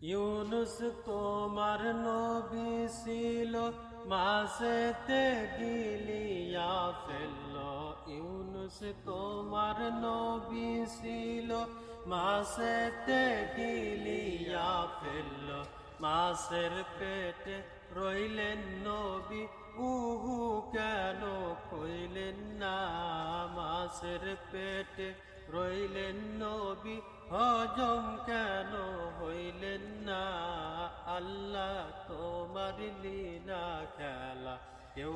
ইউনুস তোমার নবী ছিল, মাছেতে গিলিয়া ফেলল। ইউনুস তোমার নবী ছিল, মাছেতে গিলিয়া ফেলল। মাছের পেটে রইলেন নবী, উহু কেন কইলেন না? মাছের পেটে রইলেন নবী, হজম কেন হইলেন না? আল্লাহ তোমার লীলা খেলা কেউ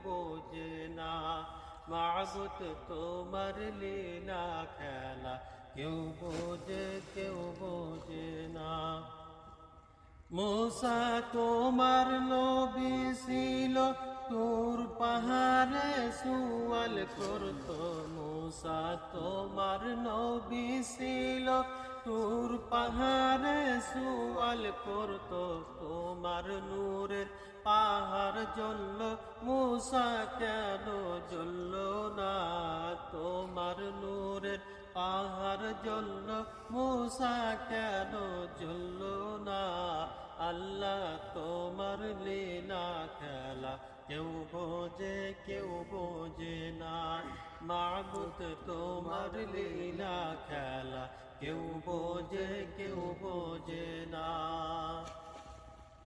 বোঝে না। মাবুদ তোমার লীলা খেলা কেউ বোঝে না। মূসা তোমার নবী ছিল, তুর পাহাড়ে সুয়াল করত। মূসা তোমার নবী ছিল, তুর পাহাড়ে সুয়াল করত। তোমার নূরের পাহাড় জ্বলল, মূসা কেন জ্বলল না? তোমার নূরের পাহাড় জ্বলল, মূসা কেন জ্বলল না? আল্লাহ তোমার লীলা খেলা কেউ বোঝে না। মাবুদ তোমার লীলা খেলা কেউ বোঝে না।